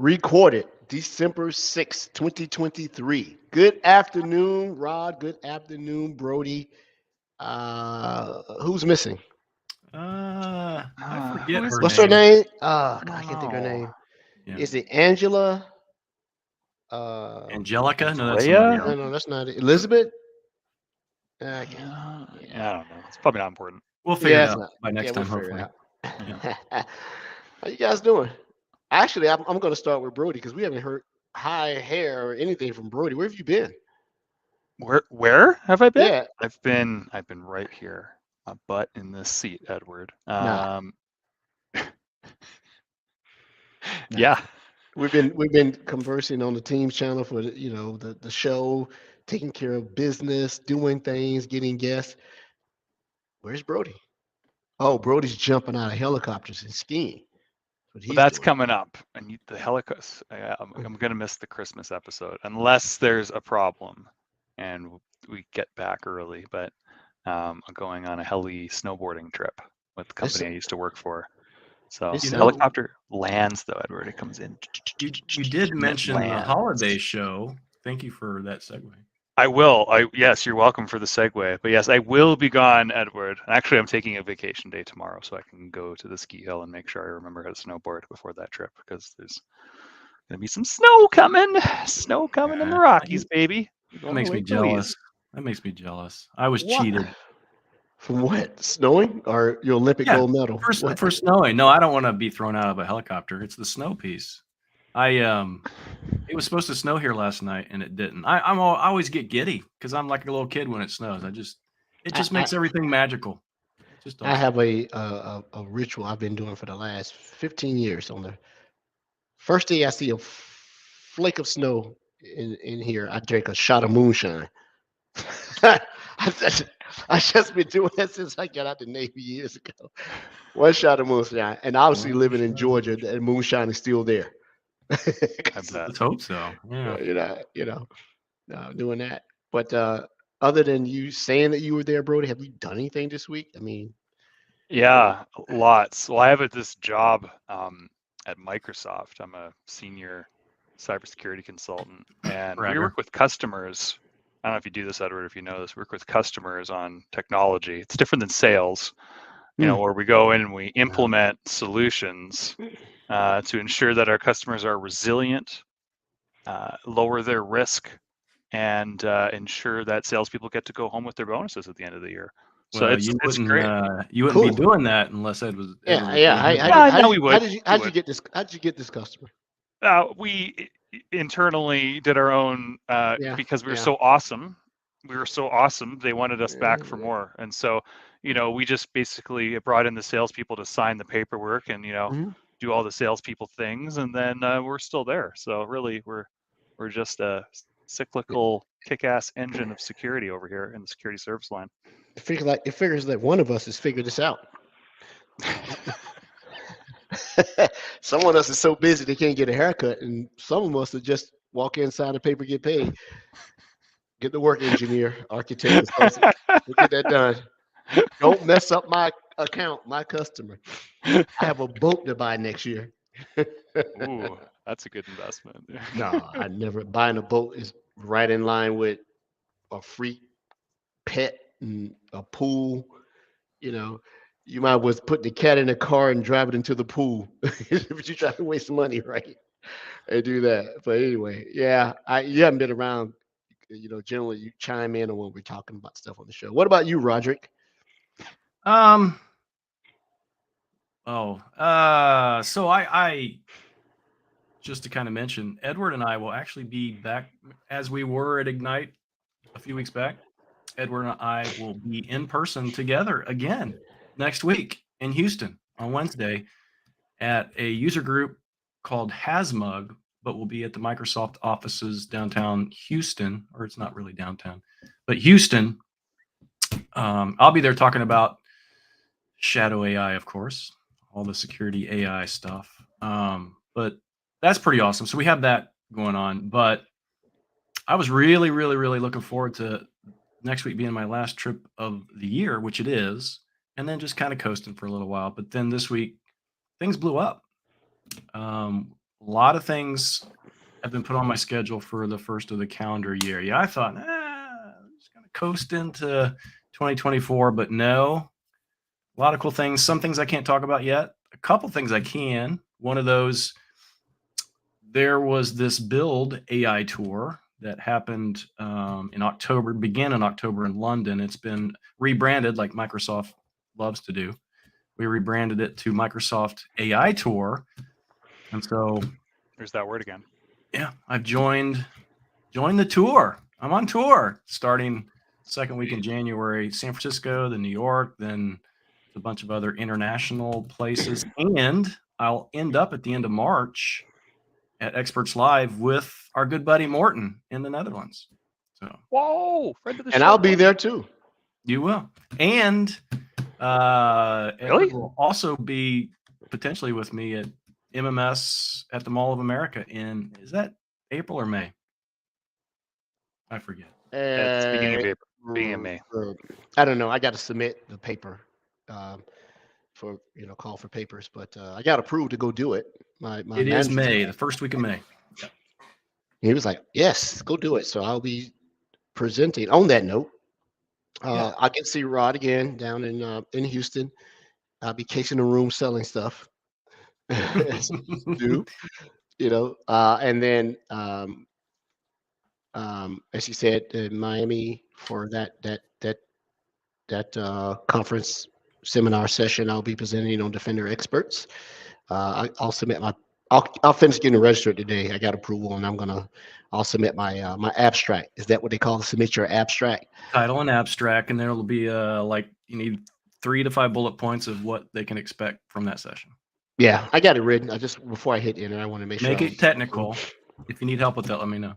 Recorded December 6th, 2023. Good afternoon, Rod. Good afternoon, Brody. Who's missing? I Who forget is her What's her name. name? I God, I don't can't think of her know. name. Yeah, Is it Angela? Uh, Angelica. No, that's somebody Andrea? else. no, that's not it. Elizabeth? I can't. Yeah, I don't know. It's probably not important. We'll figure Yeah, it it's out not. by Yeah, next we'll time, figure hopefully. it Yeah. out. How you guys doing? Actually, I'm going to start with Brody because we haven't heard high hair or anything from Brody. Where have you been? Where have I been? Yeah, I've been right here, my butt in this seat, Edward. nah, nah. Yeah. We've been conversing on the Teams channel for the show, taking care of business, doing things, getting guests. Where's Brody? Oh, Brody's jumping out of helicopters and skiing. That's what Well, he's that's doing. coming up, and the helicopter. I'm gonna miss the Christmas episode unless there's a problem, and we get back early. But I'm going on a heli snowboarding trip with the It's company I used to work for. So it's You the know, helicopter lands though, Edward. It comes in you did and it mention the holiday lands. show. Thank you for that segue. I will. Yes, you're welcome for the segue. But yes, I will be gone, Edward. Actually, I'm taking a vacation day tomorrow, so I can go to the ski hill and make sure I remember how to snowboard before that trip because there's gonna be some snow coming. Snow coming in the Uh, Rockies, you- baby. that Oh, makes me wait till he is. jealous. That makes me jealous. I was what? cheated. From what? Snowing or your Olympic Yeah, gold medal? What? for snowing. No, I don't want to be thrown out of a helicopter. It's the snow piece. It was supposed to snow here last night and it didn't. I always get giddy because I'm like a little kid when it snows. It I, just I makes everything magical. It just I does. have a ritual I've been doing for the last 15 years. On the first day I see a flake of snow in here, I drink a shot of moonshine. I, just, I just been doing that since I got out the Navy years ago. One shot of moonshine, and obviously living in Moonshine. Georgia, the moonshine is still there. I 'Cause, bet. Let's hope so. Yeah. doing that. But other than you saying that you were there, Brody, have you done anything this week? I mean, you know, Yeah, lots. Well, I have this job at Microsoft. I'm a senior cybersecurity consultant, and we Bragger. work with customers. I don't know if you do this, Edward, if you know this. We work with customers on technology. It's different than sales, hmm, where we go in and we no. implement solutions to ensure that our customers are resilient, lower their risk, and ensure that salespeople get to go home with their bonuses at the end of the year. So Well, it's great. you wouldn't be Cool. doing that unless Edward Yeah, was yeah. really How, good how about did it. how No, did we you how would. did you We how did you would. get this how did you get this customer? We internally did our own Yeah, because we were yeah. so awesome. We were so awesome. They wanted us back for Uh, more, and so we just basically brought in the salespeople to sign the paperwork and mhm. do all the salespeople things, and then we're still there. So really, we're just a cyclical kick-ass engine of security over here in the security service line. It figures that one of us has figured this out. Some of us is so busy they can't get a haircut, and some of us are just walk in, sign the paper, get paid. Get the work, engineer, architect, consultant. We'll get that done. Don't mess up my account, my customer. I have a boat to buy next year. Ooh, that's a good investment. No, I never buying a boat is right in line with a free pet and a pool. You know, you might was put the cat in the car and drive it into the pool. But you try to waste money, right? And do that. But anyway, yeah, you haven't been around. Generally you chime in on when we're talking about stuff on the show. What about you, Roderick? Um. Oh. So I just to kind of mention, Edward and I will actually be back as we were at Ignite a few weeks back. Edward and I will be in person together again next week in Houston on Wednesday at a user group called Hasmug, but we'll be at the Microsoft offices downtown Houston, or it's not really downtown, but Houston. I'll be there talking about Shadow AI, of course, all the security AI stuff. But that's pretty awesome. So we have that going on. But I was really, really, really looking forward to next week being my last trip of the year, which it is, and then just kind of coasting for a little while. But then this week, things blew up. A lot of things have been put on my schedule for the first of the calendar year. Yeah, I thought, I'm just going to coast into 2024, but no. A lot of cool things. Some things I can't talk about yet. A couple things I can. One of those, there was this Build AI tour that happened in October, began in October in London. It's been rebranded like Microsoft loves to do. We rebranded it to Microsoft AI Tour. And so There's that word again. yeah, I've joined the tour. I'm on tour starting second week in January, San Francisco, then New York, then a bunch of other international places. And I'll end up at the end of March at Experts Live with our good buddy Morton in the Netherlands. So Whoa, friend of the show. And I'll be there too. you will. And Edward Really? will also be potentially with me at MMS at the Mall of America is that April or May? I forget. It's beginning of April, beginning of May. I don't know. I got to submit the paper for call for papers, but I got approved to go do it. My It is manager- May, the first week of May. He was like, "Yes, go do it." So I'll be presenting. On that note, Yeah. I can see Rod again down in Houston. I'll be casing the room selling stuff. As you do, and then as you said, in Miami for that conference seminar session, I'll be presenting on Defender Experts. I'll submit I'll finish getting registered today. I got approval, and I'll submit my my abstract. Is that what they call it? Submit your abstract. Title and abstract, and there will be like you need 3 to 5 bullet points of what they can expect from that session. Yeah, I got it written. I just before I hit enter, I want to make sure. Make it technical. If you need help with that, let me know.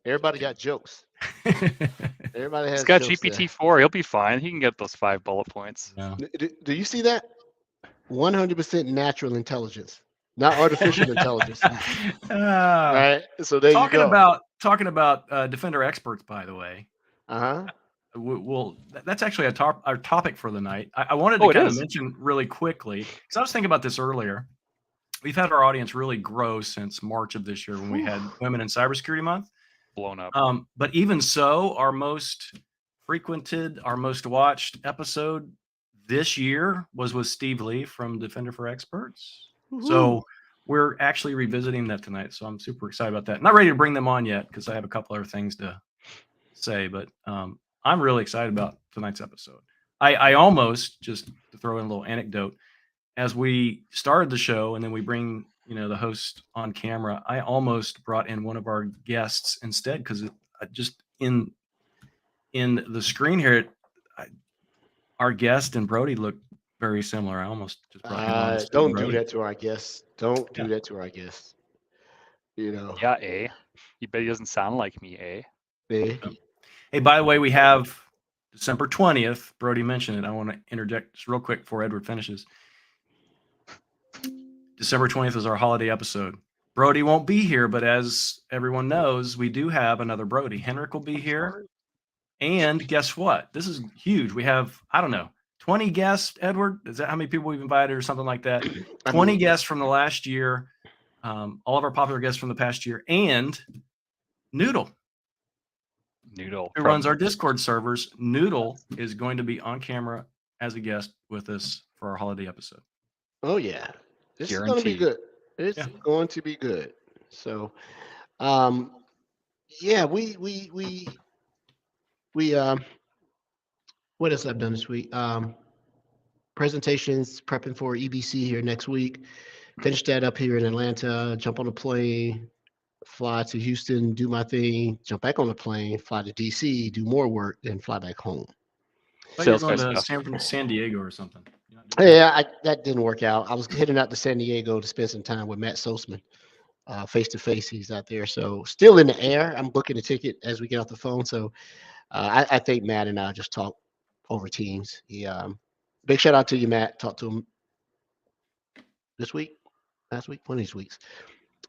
Everybody got jokes. Everybody has. He's got jokes there. GPT-4. He'll be fine. He can get those 5 bullet points. No. Do you see that? 100% natural intelligence, not artificial intelligence. Right. So there you go. Talking about Defender Experts, by the way. Well, that's actually our topic for the night. I wanted to kind of mention really quickly because I was thinking about this earlier. We've had our audience really grow since March of this year when we had Women in Cybersecurity Month. Blown up. But even so, our most frequented, our most watched episode this year was with Steve Lee from Defender for Experts. Woo-hoo. So we're actually revisiting that tonight. So I'm super excited about that. Not ready to bring them on yet because I have a couple other things to say, but I'm really excited about tonight's episode. I almost, just to throw in a little anecdote, as we started the show and then we bring the host on camera, I almost brought in one of our guests instead because just in the screen here, our guest and Brody look very similar. I almost just brought him on. Don't do that to our guests. Don't do that to our guests. Yeah, eh? You bet he doesn't sound like me, eh? Hey, by the way, we have December 20th. Brody mentioned it. I want to interject just real quick before Edward finishes. December 20th is our holiday episode. Brody won't be here, but as everyone knows, we do have another Brody. Henrik will be here. And guess what? This is huge. We have, 20 guests, Edward. Is that how many people we've invited or something like that? 20 guests from the last year. All of our popular guests from the past year. And Noodle. Who runs our Discord servers. Noodle is going to be on camera as a guest with us for our holiday episode. Oh, yeah. This is going to be good. It's going to be good. So, yeah, we what else I've done this week? Presentations, prepping for EBC here next week. Finish that up here in Atlanta, jump on a plane, fly to Houston, do my thing, jump back on the plane, fly to DC, do more work, then fly back home. I thought you were going to San Diego or something. Yeah, that didn't work out. I was heading out to San Diego to spend some time with Matt Sosman, face to face. He's out there, so still in the air. I'm booking a ticket as we get off the phone. So I think Matt and I just talk over Teams. Big shout out to you, Matt. Talked to him last week, one of these weeks,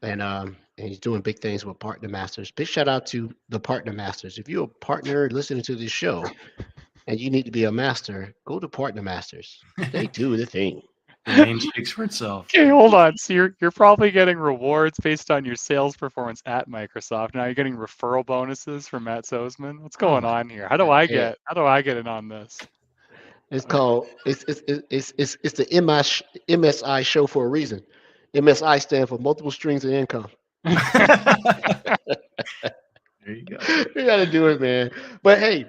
and he's doing big things with Partner Masters. Big shout out to the Partner Masters. If you're a partner listening to this show and you need to be a master, go to Partner Masters. They do the thing. The name speaks for itself. Okay, hold on. So you're probably getting rewards based on your sales performance at Microsoft. Now you're getting referral bonuses from Matt Sosman. What's Oh going my on here? How do I God. get in on this? It's called it's the MSI show for a reason. MSI stand for multiple streams of income. There you go. You got to do it, man. But hey,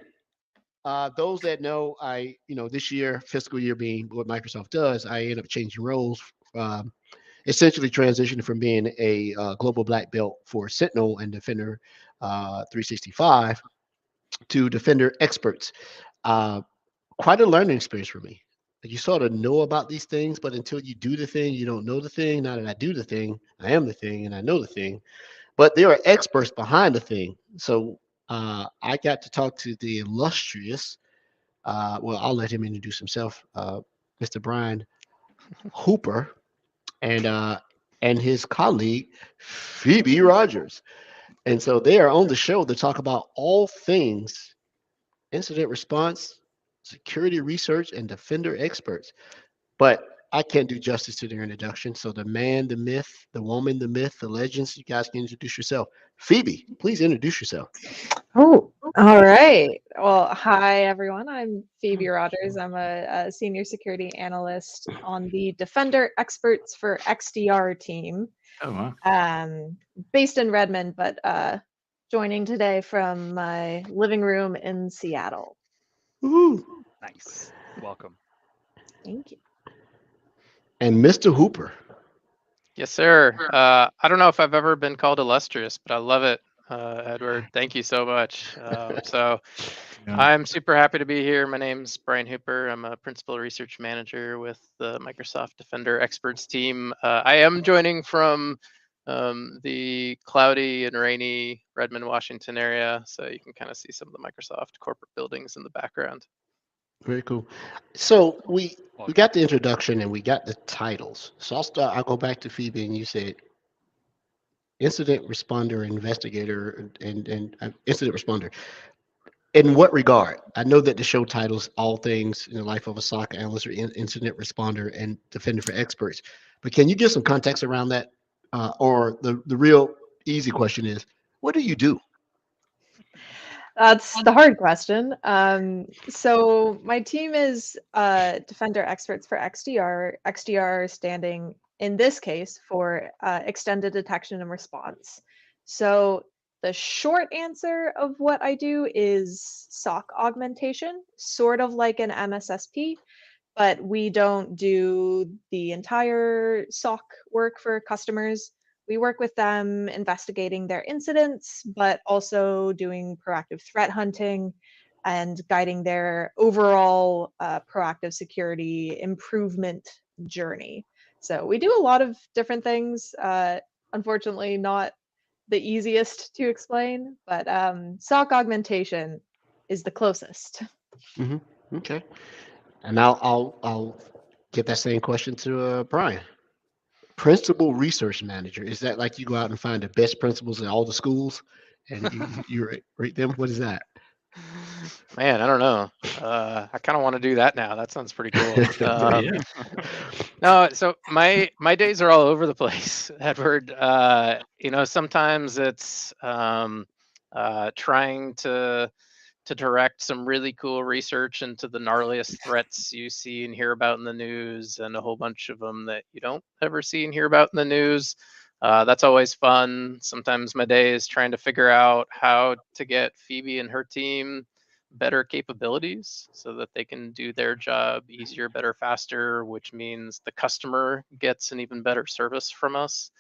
those that know, this year, fiscal year being what Microsoft does, I end up changing roles. Um, Essentially transitioning from being a global black belt for Sentinel and Defender 365 to Defender experts. Uh, Quite a learning experience for me. You sort of know about these things, but until you do the thing, you don't know the thing. Now that I do the thing, I am the thing, and I know the thing. But there are experts behind the thing. So I got to talk to the illustrious. Well, I'll let him introduce himself, Mr. Brian Hooper, and uh, and his colleague Phoebe Rogers. And so they are on the show to talk about all things incident response, security research, and defender experts. But I can't do justice to their introduction. So the man, the myth, the woman, the myth, the legends, you guys can introduce yourself. Phoebe, please introduce yourself. Oh, all right. Well, hi everyone. I'm Phoebe Rogers. I'm a senior security analyst on the Defender Experts for XDR team, Oh, wow. based in Redmond, but joining today from my living room in Seattle. Woo. Nice. Welcome. Thank you. And Mr. Hooper. Yes, sir. I don't know if I've ever been called illustrious, but I love it, Edward. Thank you so much. Yeah. I'm super happy to be here. My name's Brian Hooper. I'm a principal research manager with the Microsoft Defender Experts team. I am joining from the cloudy and rainy Redmond, Washington area, so you can kind of see some of the Microsoft corporate buildings in the background. Very cool. So we Welcome. got the introduction and we got the titles. So I'll go back to Phoebe and you said incident responder, investigator, and incident responder. In what regard? I know that the show titles all things in the life of a SOC analyst or incident responder and defender for experts. But can you give some context around that? Or the real easy question is, what do you do? That's the hard question. So my team is Defender Experts for XDR, XDR standing in this case for Extended Detection and Response. So the short answer of what I do is SOC augmentation, sort of like an MSSP, but we don't do the entire SOC work for customers. We work with them investigating their incidents, but also doing proactive threat hunting and guiding their overall proactive security improvement journey. So we do a lot of different things. Unfortunately, not the easiest to explain, but SOC augmentation is the closest. Okay. And I'll give that same question to Brian. Principal research manager. Is that like you go out and find the best principals in all the schools and you rate them? What is that? Man, I don't know. I kind of want to do that now. That sounds pretty cool. Yeah. No, so my days are all over the place, Edward. Sometimes it's trying to direct some really cool research into the gnarliest threats you see and hear about in the news, and a whole bunch of them that you don't ever see and hear about in the news. That's always fun. Sometimes my day is trying to figure out how to get Phoebe and her team better capabilities so that they can do their job easier, better, faster, which means the customer gets an even better service from us.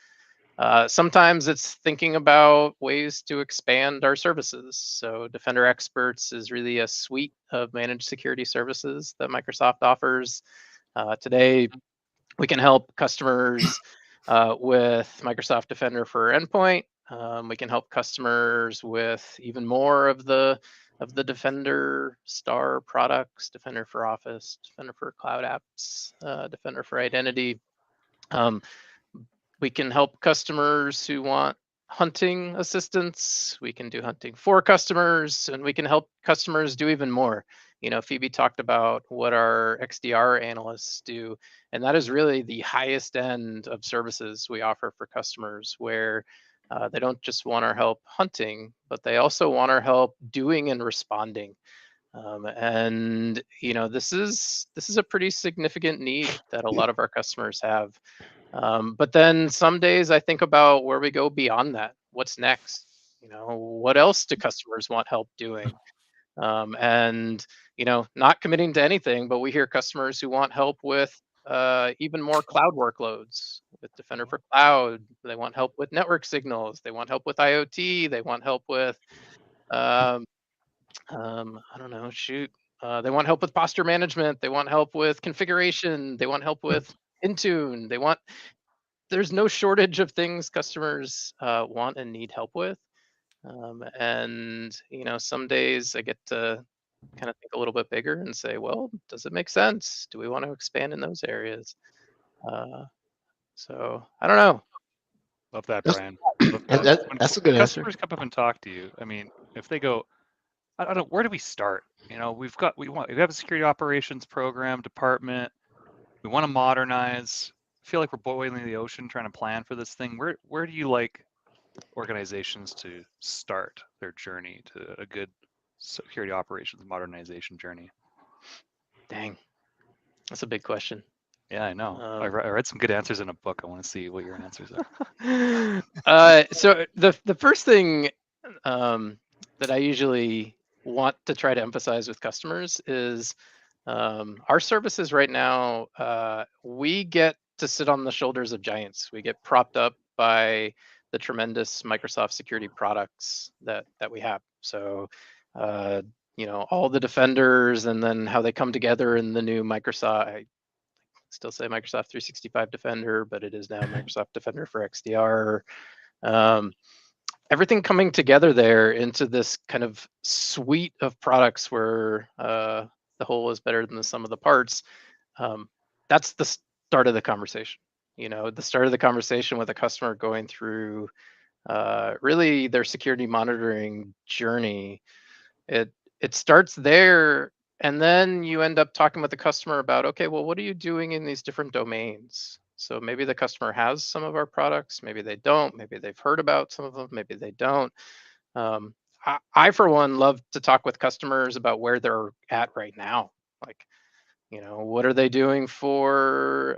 Sometimes it's thinking about ways to expand our services. So Defender Experts is really a suite of managed security services that Microsoft offers. Today, we can help customers with Microsoft Defender for Endpoint. We can help customers with even more of the Defender Star products: Defender for Office, Defender for Cloud Apps, Defender for Identity. We can help customers who want hunting assistance. We can do hunting for customers, and we can help customers do even more. Phoebe talked about what our XDR analysts do, and that is really the highest end of services we offer for customers, where they don't just want our help hunting, but they also want our help doing and responding. And this is a pretty significant need that a lot of our customers have. But then some days I think about where we go beyond that. What's next? What else do customers want help doing? And not committing to anything, but we hear customers who want help with even more cloud workloads with Defender for Cloud. They want help with network signals. They want help with IoT. They want help with I don't know, shoot. They want help with posture management. They want help with configuration. They want help with Intune. There's no shortage of things customers want and need help with. And some days I get to kind of think a little bit bigger and say, well, does it make sense? Do we want to expand in those areas? So I don't know. Love that, That's- Brian. Love that. When That's a good answer. customers come up and talk to you, I mean, if they go, I don't know, where do we start? We have a security operations program department. We want to modernize. I feel like we're boiling the ocean trying to plan for this thing. Where do you like organizations to start their journey to a good security operations modernization journey? Dang, that's a big question. Yeah, I know. I read some good answers in a book. I want to see what your answers are. So the first thing that I usually want to try to emphasize with customers is our services right now. We get to sit on the shoulders of giants. We get propped up by the tremendous Microsoft security products that we have. So all the defenders, and then how they come together in the new Microsoft. I still say Microsoft 365 Defender, but it is now Microsoft Defender for XDR. Everything coming together there into this kind of suite of products where the whole is better than the sum of the parts. That's the start of the conversation. The start of the conversation with a customer going through really their security monitoring journey. It starts there, and then you end up talking with the customer about, okay, well, what are you doing in these different domains? So maybe the customer has some of our products, maybe they don't, maybe they've heard about some of them, maybe they don't. I for one, love to talk with customers about where they're at right now. Like, what are they doing for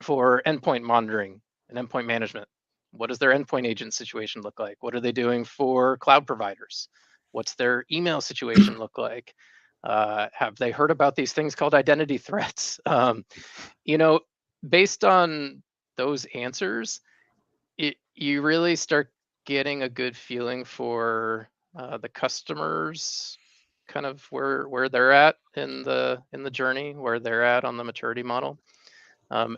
endpoint monitoring and endpoint management? What does their endpoint agent situation look like? What are they doing for cloud providers? What's their email situation look like? Have they heard about these things called identity threats? Based on those answers, you really start getting a good feeling for the customers, kind of where they're at in the journey, where they're at on the maturity model,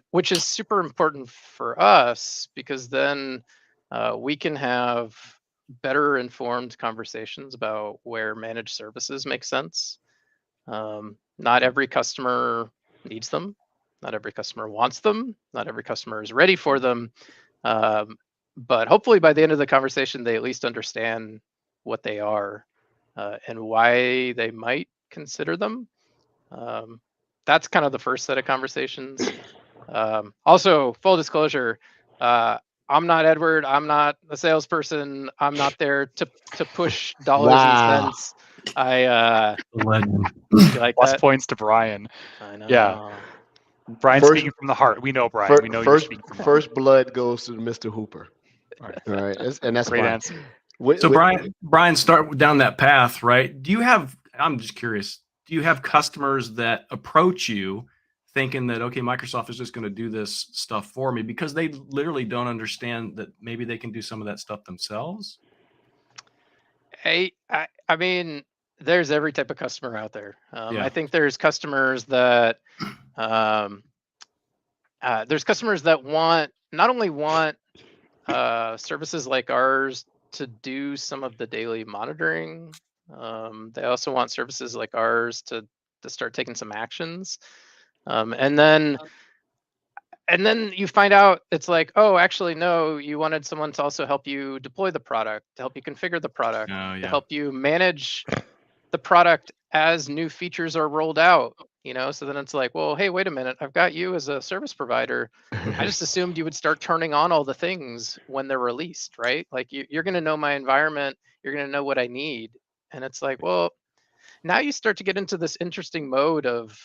which is super important for us, because then we can have better informed conversations about where managed services make sense. Not every customer needs them. Not every customer wants them. Not every customer is ready for them. But hopefully by the end of the conversation, they at least understand what they are and why they might consider them. That's kind of the first set of conversations. Also, full disclosure, I'm not Edward. I'm not a salesperson. I'm not there to push dollars and cents. I like Plus that. points to Brian. I know. Yeah. Brian speaking from the heart. We know Brian. We know you're speaking from the heart. First blood goes to Mr. Hooper. All right. All right, and that's Great fine. answer. So Brian, start down that path, right? I'm just curious, do you have customers that approach you thinking that, okay, Microsoft is just going to do this stuff for me, because they literally don't understand that maybe they can do some of that stuff themselves? I mean, there's every type of customer out there. I think there's customers that not only want services like ours to do some of the daily monitoring. They also want services like ours to start taking some actions. And then you find out it's like, oh, actually, no, you wanted someone to also help you deploy the product, to help you configure the product, to help you manage the product as new features are rolled out, so then it's like, well, hey, wait a minute, I've got you as a service provider. I just assumed you would start turning on all the things when they're released, right? Like you're going to know my environment, you're going to know what I need. And it's like, well, now you start to get into this interesting mode of,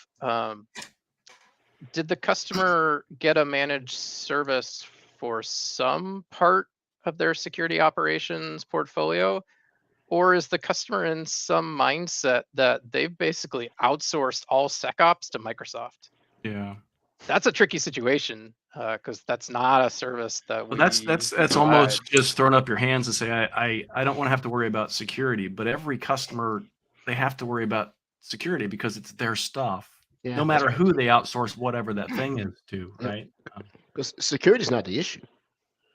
did the customer get a managed service for some part of their security operations portfolio? Or is the customer in some mindset that they've basically outsourced all SecOps to Microsoft? Yeah. That's a tricky situation, because that's not a service that Well, we that's provide. almost just throwing up your hands and say, I don't want to have to worry about security, but every customer, they have to worry about security because it's their stuff. Yeah, No matter who they outsource whatever that thing is to, Yep. right? because security is not the issue.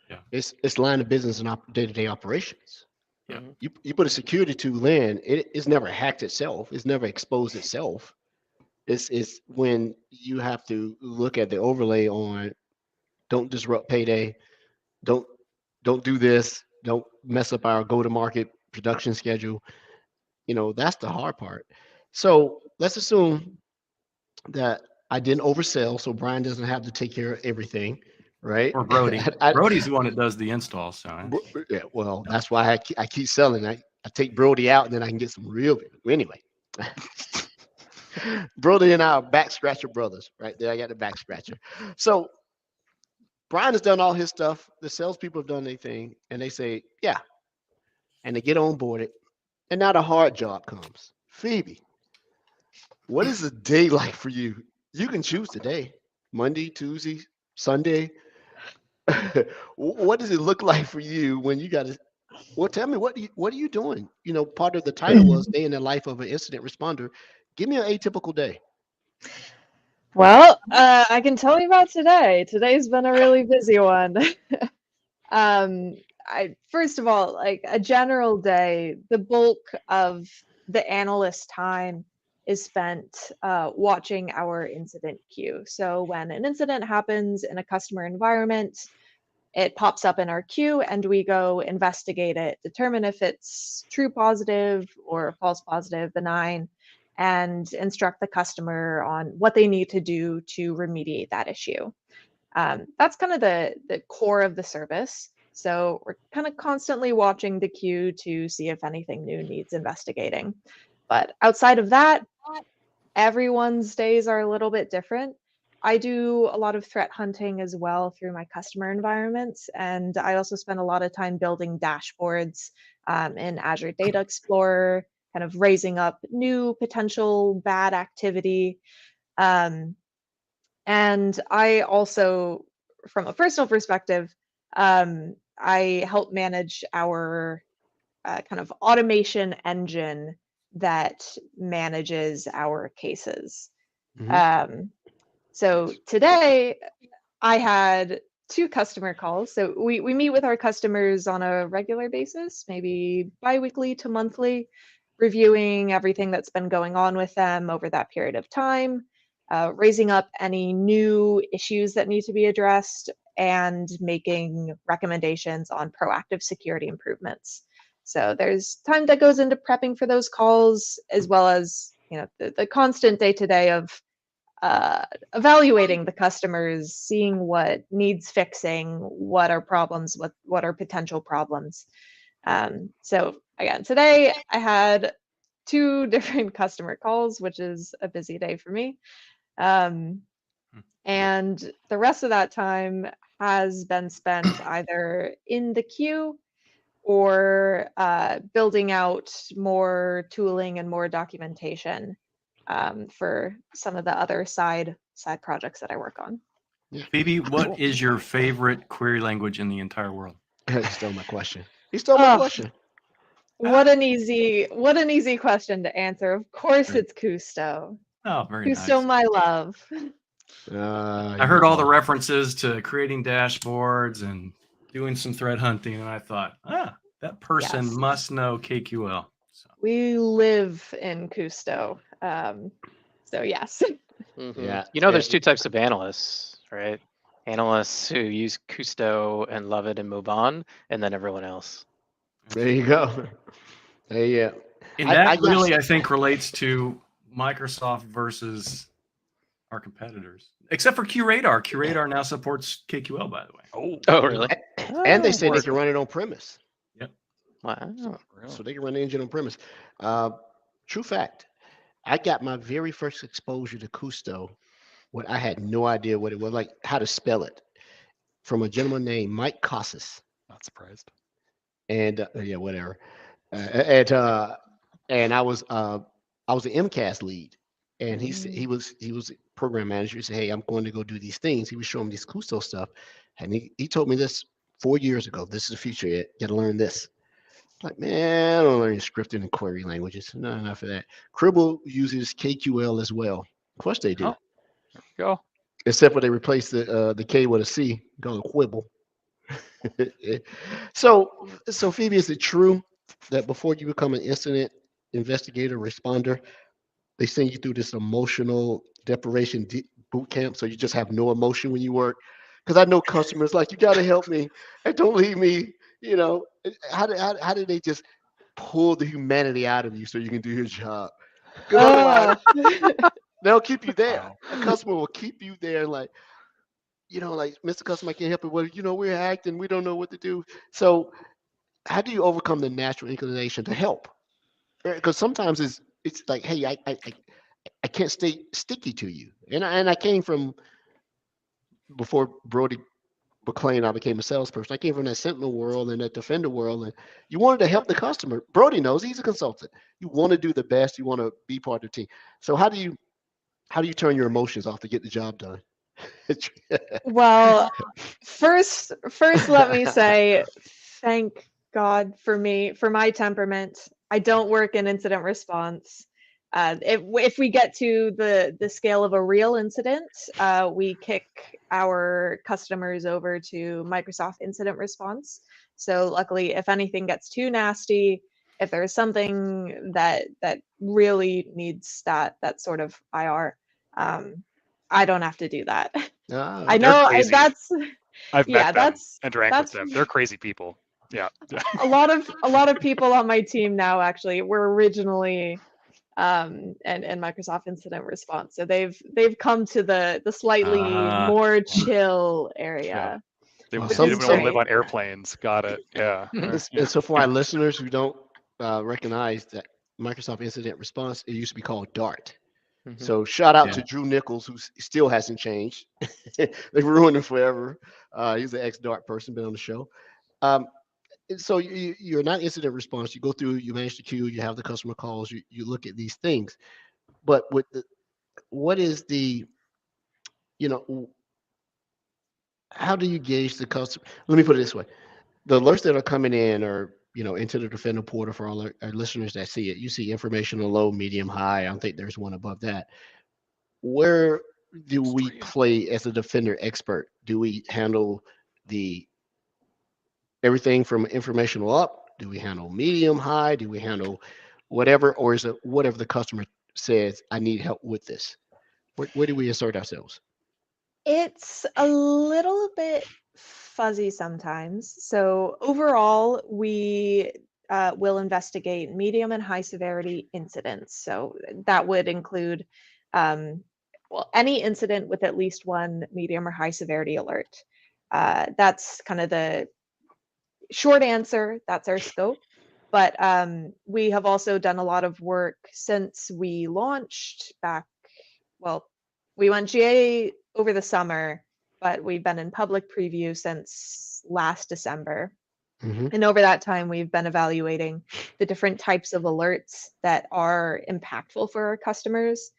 Yeah. It's line of business and day-to-day operations. Yeah. Mhm. You put a security tool in, it's never hacked itself. It's never exposed itself. It's when you have to look at the overlay on, don't disrupt payday, don't don't do this, don't mess up our go-to-market production schedule. That's the hard part. So let's assume that I didn't oversell, so Brian doesn't have to take care of everything, right? Or Brody. I- Brody's the one that does the install. So yeah, well, that's why I keep selling. I take Brody out, and then I can get some real. Anyway, Brody and I are back scratcher brothers, right there. I got the back scratcher. So Brian has done all his stuff. The salespeople have done their thing, and they say, yeah, and they get on board it. And now the hard job comes. Phoebe, what is a day like for you? You can choose today, Monday, Tuesday, Sunday. What does it look like for you when you got to? Well, tell me what are you doing? Part of the title was "Day in the Life of an Incident Responder." Give me an atypical day. Well, I can tell you about today. Today's been a really busy one. First of all, like a general day, the bulk of the analyst time is spent watching our incident queue. So when an incident happens in a customer environment, it pops up in our queue and we go investigate it, determine if it's true positive or false positive, benign, and instruct the customer on what they need to do to remediate that issue. That's kind of the core of the service. So we're kind of constantly watching the queue to see if anything new needs investigating. But outside of that, everyone's days are a little bit different. I do a lot of threat hunting as well through my customer environments, and I also spend a lot of time building dashboards in Azure Data Explorer, kind of raising up new potential bad activity. And I also, from a personal perspective, I help manage our kind of automation engine that manages our cases. Mhm. So today I had 2 customer calls. So we meet with our customers on a regular basis, maybe biweekly to monthly, reviewing everything that's been going on with them over that period of time, raising up any new issues that need to be addressed, and making recommendations on proactive security improvements. So there's time that goes into prepping for those calls, as well as the constant day-to-day of evaluating the customers, seeing what needs fixing, what are problems, what are potential problems. So again, today I had 2 different customer calls, which is a busy day for me. And the rest of that time has been spent either in the queue or building out more tooling and more documentation for some of the other side projects that I work on. Phoebe, what Cool. is your favorite query language in the entire world? He stole my question. He stole my Oh, question. what an easy question to answer. Of course, Right. it's Kusto. Oh, very Kusto, nice. my love. I heard all the references to creating dashboards and doing some thread hunting, and I thought, that person Yes. must know KQL. So. We live in Kusto. So yes. Mhm. Yeah. There's 2 types of analysts, right? Analysts who use Kusto and love it and move on, and then everyone else. There you go. Hey, yeah. And I that got really, I think, relates to Microsoft versus our competitors. Except for QRadar. QRadar now supports KQL, by the way. Oh, Oh, really? and they Oh, say they can run it on premise, wow. so they can run the engine on premise. Uh, true fact. I got my very first exposure to Custo when I had no idea what it was, like how to spell it, from a gentleman named Mike Casas. not surprised. And yeah, whatever. And and I was an MCAS lead, and he was a program manager. He said, "Hey, I'm going to go do these things." He was showing me this Custo stuff, and he told me this 4 years ago. This is the future. You got to learn this. Like, man, I don't learn scripting and query languages. No, enough of that. Cribble uses KQL as well. Of course they do. Oh. There we go. Except for they replace the K with a C, called a quibble. So Phoebe, is it true that before you become an incident investigator responder, they send you through this emotional deprivation boot camp, so you just have no emotion when you work? Because I know customers like, you got to help me and don't leave me. You know, how did they just pull the humanity out of you so you can do your job? Because otherwise, they'll keep you there. Wow. A customer will keep you there, like, like, Mr. Customer, I can't help it. Well, we're acting, we don't know what to do. So how do you overcome the natural inclination to help? Because sometimes it's like, hey, I can't stay sticky to you. And I came from, before Brody McLean, I became a salesperson. I came from that Sentinel world and that Defender world, and you wanted to help the customer. Brody knows, he's a consultant. You want to do the best. You want to be part of the team. So how do you turn your emotions off to get the job done? Well, first, let me say, thank God for my temperament. I don't work in incident response. If we get to the scale of a real incident, we kick our customers over to Microsoft Incident Response. So luckily, if anything gets too nasty, if there's something that really needs that sort of IR, I don't have to do that. I They're know crazy. that's I've yeah, met them that's and drank with that's them. They're crazy people. Yeah. a lot of people on my team now actually were originally and Microsoft Incident Response. So they've come to the slightly more chill area, They Well, which don't is some want to live great. on airplanes. Got it. Yeah. and so for our listeners who don't recognize that Microsoft Incident Response, it used to be called DART. Mhm. So shout out Yeah. to Drew Nichols, who still hasn't changed. They've ruined him forever. He's an ex-DART person, been on the show. Um, so you're not incident response. You go through, you manage the queue, you have the customer calls, you look at these things. But what is you know, how do you gauge the customer? Let me put it this way: the alerts that are coming in are, into the Defender portal for all our listeners that see it. You see informational low, medium, high. I don't think there's one above that. Where do we play as a Defender expert? Do we handle the everything from informational up? Do we handle medium, high? Do we handle whatever, or is it whatever the customer says? I need help with this. Where do we assert ourselves? It's a little bit fuzzy sometimes. So overall, we will investigate medium and high severity incidents. So that would include, any incident with at least one medium or high severity alert. That's kind of the short answer. That's our scope. But we have also done a lot of work since we launched back. Well, we went GA over the summer, but we've been in public preview since last December. Mm-hmm. And over that time, we've been evaluating the different types of alerts that are impactful for our customers.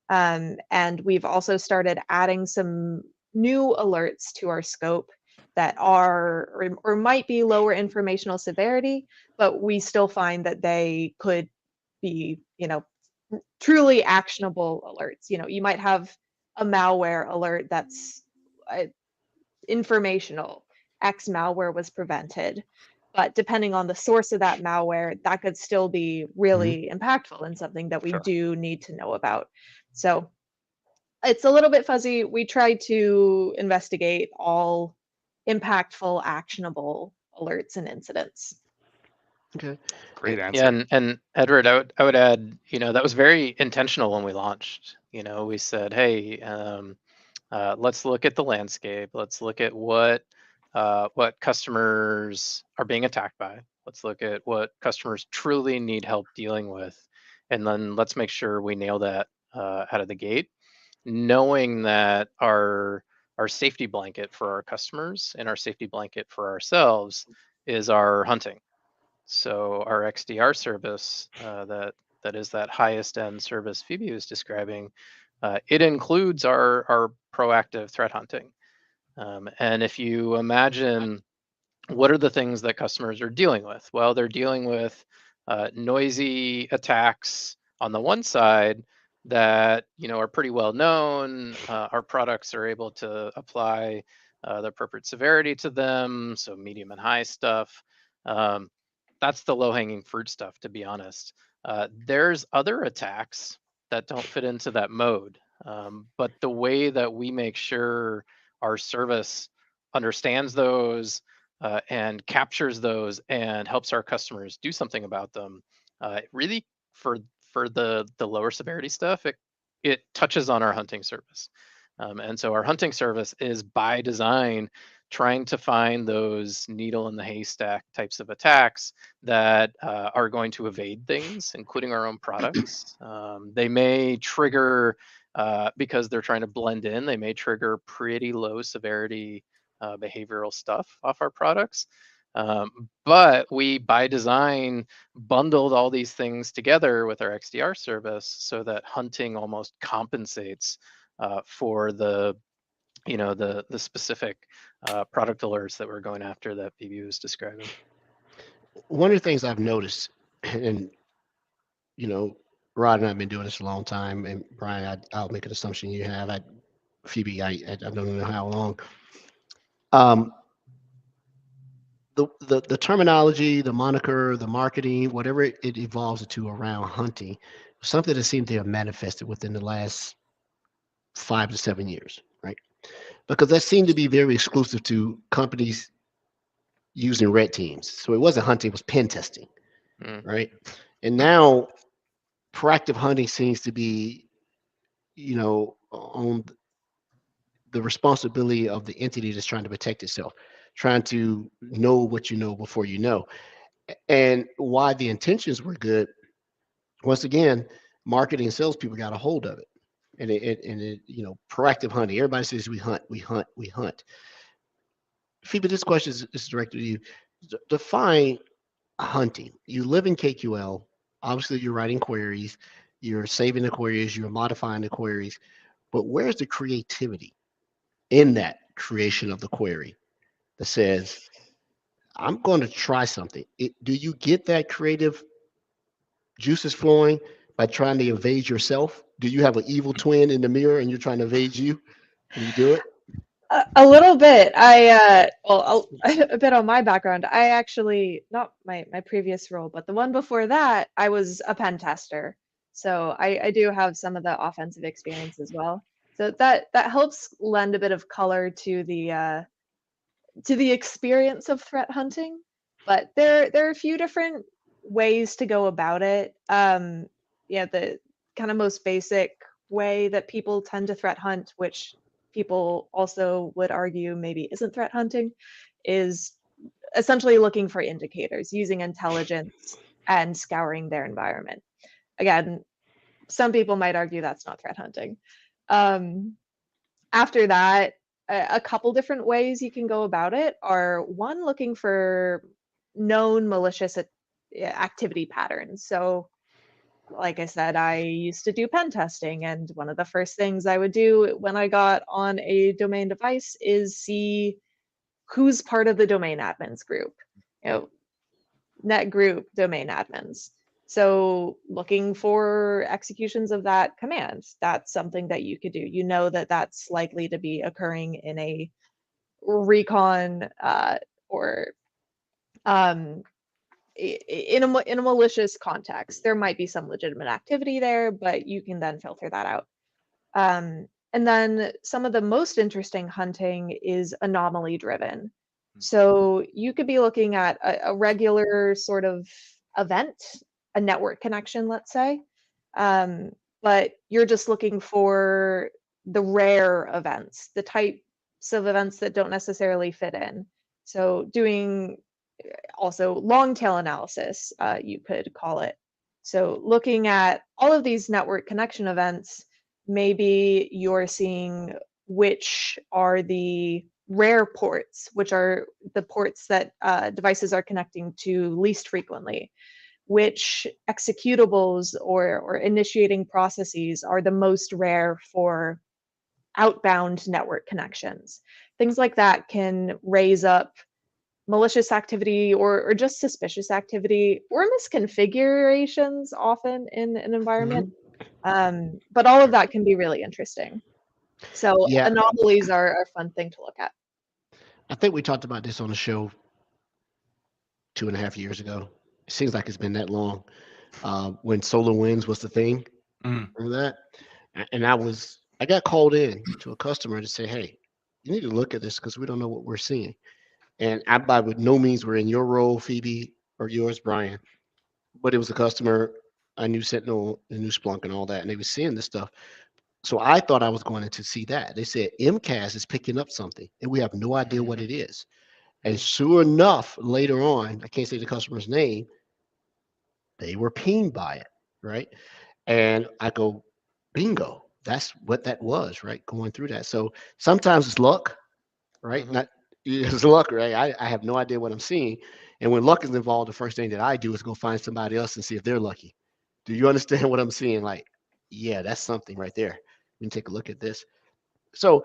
And we've also started adding some new alerts to our scope that are or might be lower informational severity, but we still find that they could be, truly actionable alerts. You might have a malware alert that's uh, informational. X malware was prevented. But depending on the source of that malware, that could still be really impactful and something that we Sure. do need to know about. So it's a little bit fuzzy. We try to investigate all impactful, actionable alerts and incidents. Okay. Great Yeah, answer. and Edward, I would add, that was very intentional when we launched. We said, hey, let's look at the landscape. Let's look at what customers are being attacked by. Let's look at what customers truly need help dealing with, and then let's make sure we nail that out of the gate, knowing that our safety blanket for our customers and our safety blanket for ourselves is our hunting. So our XDR service, that is that highest end service Phoebe was describing, it includes our proactive threat hunting. And if you imagine, what are the things that customers are dealing with? Well, they're dealing with noisy attacks on the one side that are pretty well known. Our products are able to apply the appropriate severity to them, so medium and high stuff. Um, that's the low-hanging fruit stuff, to be honest. There's other attacks that don't fit into that mode, but the way that we make sure our service understands those and captures those and helps our customers do something about them. Really, for the lower severity stuff, it touches on our hunting service, and so our hunting service is by design trying to find those needle in the haystack types of attacks that are going to evade things, including our own products. They may trigger because they're trying to blend in. They may trigger pretty low severity behavioral stuff off our products. But we, by design, bundled all these things together with our XDR service so that hunting almost compensates for the specific product alerts that we're going after that Phoebe was describing. One of the things I've noticed, and you know, Rod and I've been doing this a long time, and Brian, I'll make an assumption you have. Phoebe, I don't know how long. Um, the terminology, the moniker, the marketing, whatever it evolves into around hunting, something that seemed to have manifested within the last 5 to 7 years, right? Because that seemed to be very exclusive to companies using red teams. So it wasn't hunting, it was pen testing, Mm. right? And now proactive hunting seems to be, on the responsibility of the entity that's trying to protect itself, trying to know what you know before you know. And why the intentions were good, once again, marketing and salespeople got a hold of it. And proactive hunting. Everybody says we hunt, we hunt, we hunt. Phoebe, this question is directed to you. Define hunting. You live in KQL. Obviously, you're writing queries, you're saving the queries, you're modifying the queries. But where's the creativity in that creation of the query that says, I'm going to try something? Do you get that creative juices flowing by trying to evade yourself? Do you have an evil twin in the mirror and you're trying to evade you when you do it? A little bit. A bit on my background. I actually, not my previous role, but the one before that, I was a pen tester. So I do have some of the offensive experience as well. So that helps lend a bit of color to the experience of threat hunting. But there are a few different ways to go about it. Yeah, the kind of most basic way that people tend to threat hunt, which people also would argue maybe isn't threat hunting, is essentially looking for indicators, using intelligence and scouring their environment. Again, some people might argue that's not threat hunting. Um, After that, a couple different ways you can go about it are one, looking for known malicious activity patterns. So, like I said, I used to do pen testing, and one of the first things I would do when I got on a domain device is see who's part of the domain admins group. You know, net group domain admins. So looking for executions of that command, that's something that you could do. You know that that's likely to be occurring in a recon or um, in a malicious context. There might be some legitimate activity there, but you can then filter that out. And then some of the most interesting hunting is anomaly driven. So you could be looking at a regular sort of event, a network connection, let's say, um, but you're just looking for the rare events, the types of events that don't necessarily fit in. So doing also long tail analysis, you could call it. So looking at all of these network connection events, maybe you're seeing which are the rare ports, which are the ports that devices are connecting to least frequently, which executables or initiating processes are the most rare for outbound network connections. Things like that can raise up malicious activity or just suspicious activity or misconfigurations often in an environment. But all of that can be really interesting. So Yeah, anomalies are a fun thing to look at. I think we talked about this on the show 2.5 years ago. It seems like it's been that long. When solar winds was the thing, Mhm. remember that? And I got called in to a customer to say, hey, you need to look at this because we don't know what we're seeing. And I by with no means were in your role, Phoebe, or yours, Brian, but it was a customer. I knew Sentinel and knew Splunk and all that, and they were seeing this stuff. So I thought I was going to see that. They said MCAS is picking up something, and we have no idea what it is. And sure enough, later on, I can't say the customer's name, they were pinged by it, right? And I go, bingo, that's what that was, right? Going through that. So sometimes it's luck, right? Mhm. Not it's luck, right? I have no idea what I'm seeing. And when luck is involved, the first thing that I do is go find somebody else and see if they're lucky. Do you understand what I'm seeing? Like, yeah, that's something right there. We can take a look at this. So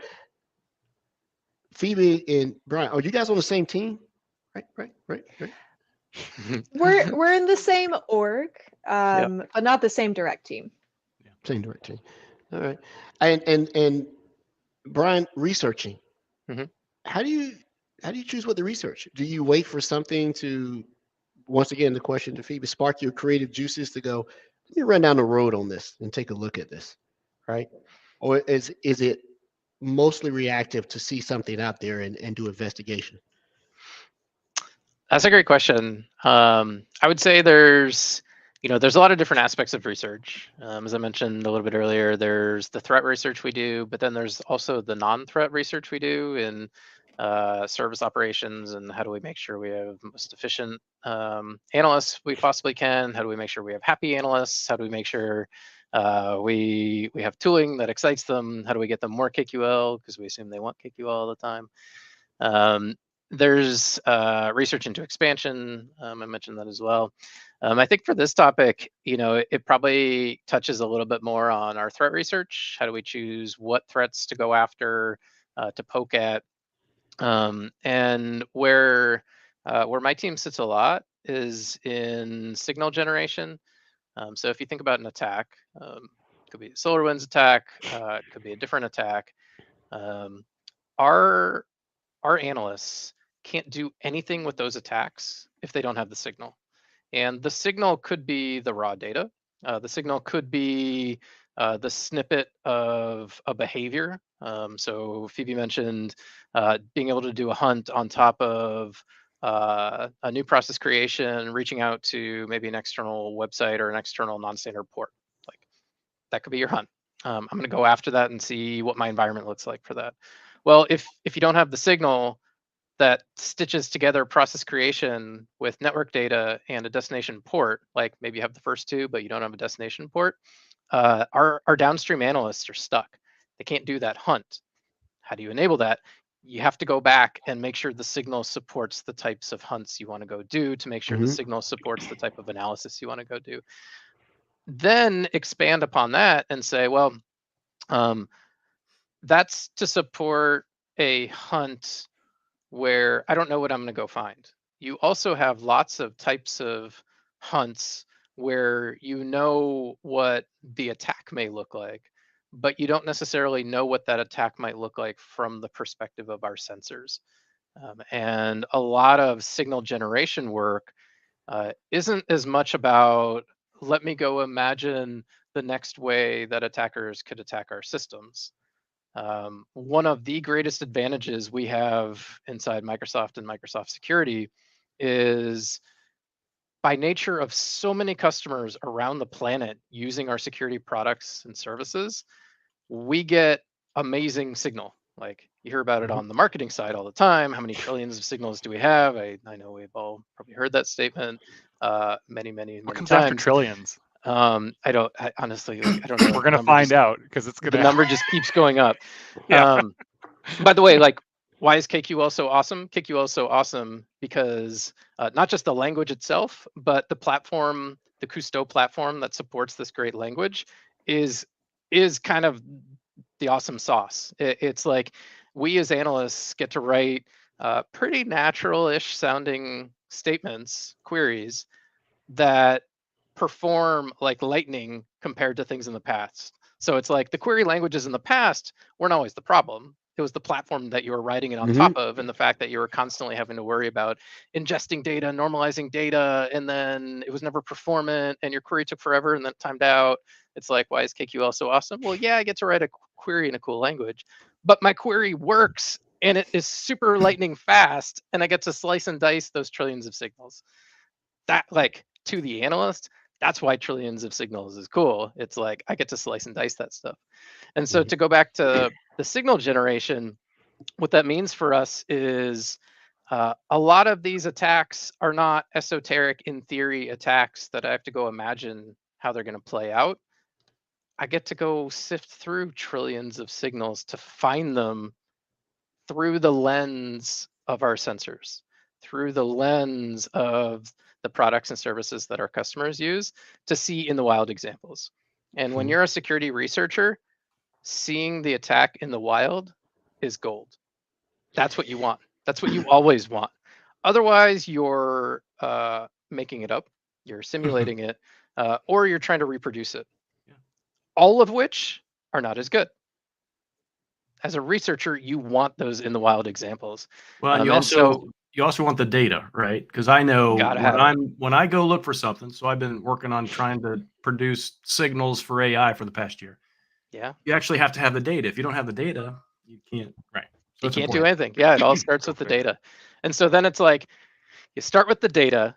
Phoebe and Brian, are you guys on the same team? Right. We're in the same org, Yep. but not the same direct team. Same direct team. All right. And Brian, researching. Mhm. How do you how do you choose what to research? Do you wait for something to once again the question to Phoebe spark your creative juices to go, let me run down the road on this and take a look at this, right? Or is it mostly reactive to see something out there and do investigation? That's a great question. I would say there's a lot of different aspects of research. As I mentioned a little bit earlier, there's the threat research we do, but then there's also the non-threat research we do in service operations and how do we make sure we have most efficient analysts we possibly can? How do we make sure we have happy analysts? How do we make sure we have tooling that excites them? How do we get them more KQL because we assume they want KQL all the time? There's research into expansion. I mentioned that as well. I think for this topic, it probably touches a little bit more on our threat research. How do we choose what threats to go after, to poke at? And where my team sits a lot is in signal generation. So if you think about an attack, could be a SolarWinds attack, could be a different attack. Um, our our analysts can't do anything with those attacks if they don't have the signal. And the signal could be the raw data. The signal could be the snippet of a behavior. So Phoebe mentioned being able to do a hunt on top of a new process creation, reaching out to maybe an external website or an external non-standard port. Like that could be your hunt. I'm going to go after that and see what my environment looks like for that. Well, if you don't have the signal, that stitches together process creation with network data and a destination port, like maybe you have the first two, but you don't have a destination port, our downstream analysts are stuck. They can't do that hunt. How do you enable that? You have to go back and make sure the signal supports the types of hunts you want to go do to make sure the Mm-hmm. signal supports the type of analysis you want to go do. Then expand upon that and say, well, um, that's to support a hunt where I don't know what I'm going to go find. You also have lots of types of hunts where you know what the attack may look like, but you don't necessarily know what that attack might look like from the perspective of our sensors. And a lot of signal generation work isn't as much about let me go imagine the next way that attackers could attack our systems. One of the greatest advantages we have inside Microsoft and Microsoft security is, by nature of so many customers around the planet using our security products and services, we get amazing signal. Like, you hear about it Mhm. on the marketing side all the time. How many trillions of signals do we have? I know we've all probably heard that statement many What comes after times. trillions? I honestly, like, I don't know. We're gonna find out because it's The gonna. number just keeps going up. Yeah. By the way, like, why is KQL so awesome? KQL is so awesome because not just the language itself, but the platform, the Cousteau platform that supports this great language, is kind of the awesome sauce. It's like, we as analysts get to write pretty natural-ish sounding statements, queries that perform like lightning compared to things in the past. So it's like, the query languages in the past weren't always the problem. It was the platform that you were writing it on top of, and the fact that you were constantly having to worry about ingesting data, normalizing data, and then it was never performant, and your query took forever and then it timed out. It's like, why is KQL so awesome? Well, yeah, I get to write a query in a cool language, but my query works and it is super lightning fast, and I get to slice and dice those trillions of signals. That, like, to the analyst, that's why trillions of signals is cool. It's like, I get to slice and dice that stuff. And so, Mhm. to go back to the signal generation, what that means for us is a lot of these attacks are not esoteric, in theory, attacks that I have to go imagine how they're going to play out. I get to go sift through trillions of signals to find them through the lens of our sensors, through the lens of the products and services that our customers use, to see in the wild examples. And when Mhm. you're a security researcher, seeing the attack in the wild is gold. That's what you want. That's what you always want. Otherwise, you're making it up, you're simulating it, or you're trying to reproduce it. Yeah. All of which are not as good. As a researcher, you want those in the wild examples. Well, and And so, you also want the data, right? Because I know gotta have it. when I go look for something. So I've been working on trying to produce signals for AI for the past year. Yeah. You actually have to have the data. If you don't have the data, you can't. Right. So You it's can't do important. anything. Yeah, it all starts with the data. And so then it's like, you start with the data.